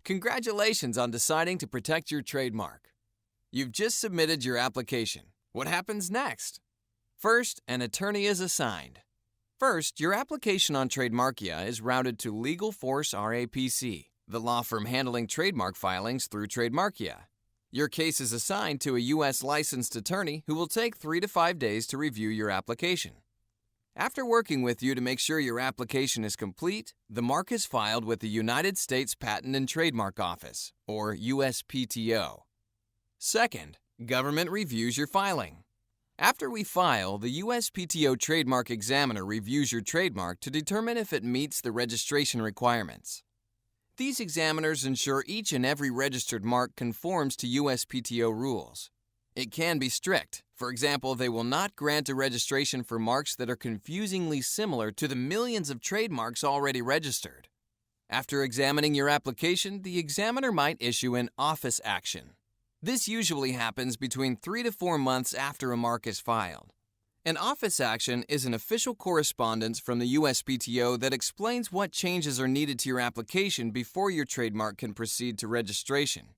Congratulations on deciding to protect your trademark. You've just submitted your application. What happens next? First, an attorney is assigned. First, your application on Trademarkia is routed to Legal Force RAPC, the law firm handling trademark filings through Trademarkia. Your case is assigned to a U.S. licensed attorney who will take 3 to 5 days to review your application. After working with you to make sure your application is complete, the mark is filed with the United States Patent and Trademark Office, or USPTO. Second, government reviews your filing. After we file, the USPTO Trademark Examiner reviews your trademark to determine if it meets the registration requirements. These examiners ensure each and every registered mark conforms to USPTO rules. It can be strict. For example, they will not grant a registration for marks that are confusingly similar to the millions of trademarks already registered. After examining your application, the examiner might issue an office action. This usually happens between 3 to 4 months after a mark is filed. An office action is an official correspondence from the USPTO that explains what changes are needed to your application before your trademark can proceed to registration.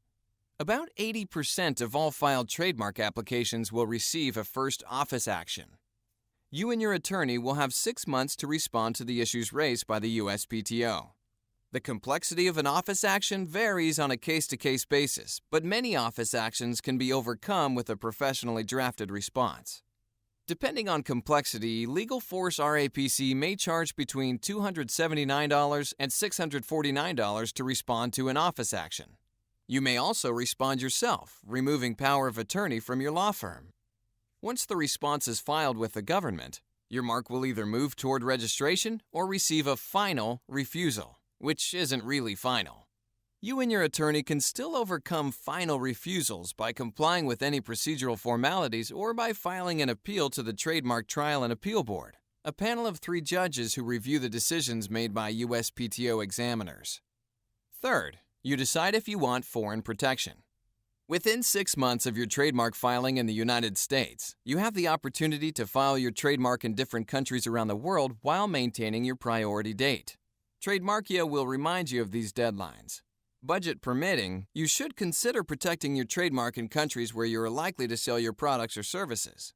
About 80% of all filed trademark applications will receive a first office action. You and your attorney will have 6 months to respond to the issues raised by the USPTO. The complexity of an office action varies on a case-to-case basis, but many office actions can be overcome with a professionally drafted response. Depending on complexity, Legal Force RAPC may charge between $279 and $649 to respond to an office action. You may also respond yourself, removing power of attorney from your law firm. Once the response is filed with the government, your mark will either move toward registration or receive a final refusal, which isn't really final. You and your attorney can still overcome final refusals by complying with any procedural formalities or by filing an appeal to the Trademark Trial and Appeal Board, a panel of 3 judges who review the decisions made by USPTO examiners. Third, you decide if you want foreign protection. Within 6 months of your trademark filing in the United States, you have the opportunity to file your trademark in different countries around the world while maintaining your priority date. Trademarkia will remind you of these deadlines. Budget permitting, you should consider protecting your trademark in countries where you are likely to sell your products or services.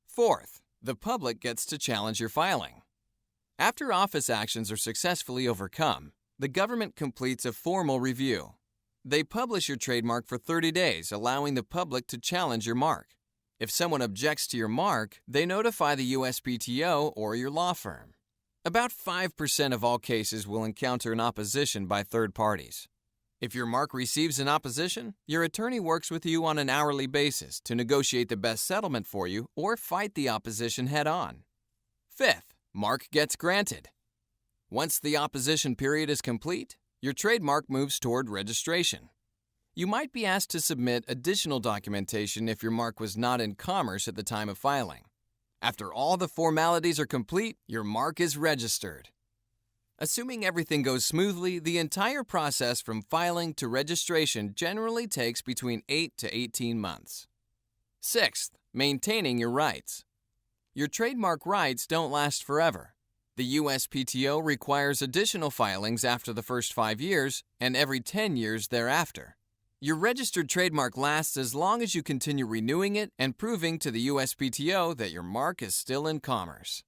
Fourth, the public gets to challenge your filing. After office actions are successfully overcome, the government completes a formal review. They publish your trademark for 30 days, allowing the public to challenge your mark. If someone objects to your mark, they notify the USPTO or your law firm. About 5% of all cases will encounter an opposition by third parties. If your mark receives an opposition, your attorney works with you on an hourly basis to negotiate the best settlement for you or fight the opposition head-on. Fifth, mark gets granted. Once the opposition period is complete, your trademark moves toward registration. You might be asked to submit additional documentation if your mark was not in commerce at the time of filing. After all the formalities are complete, your mark is registered. Assuming everything goes smoothly, the entire process from filing to registration generally takes between 8 to 18 months. Sixth, maintaining your rights. Your trademark rights don't last forever. The USPTO requires additional filings after the first 5 years and every 10 years thereafter. Your registered trademark lasts as long as you continue renewing it and proving to the USPTO that your mark is still in commerce.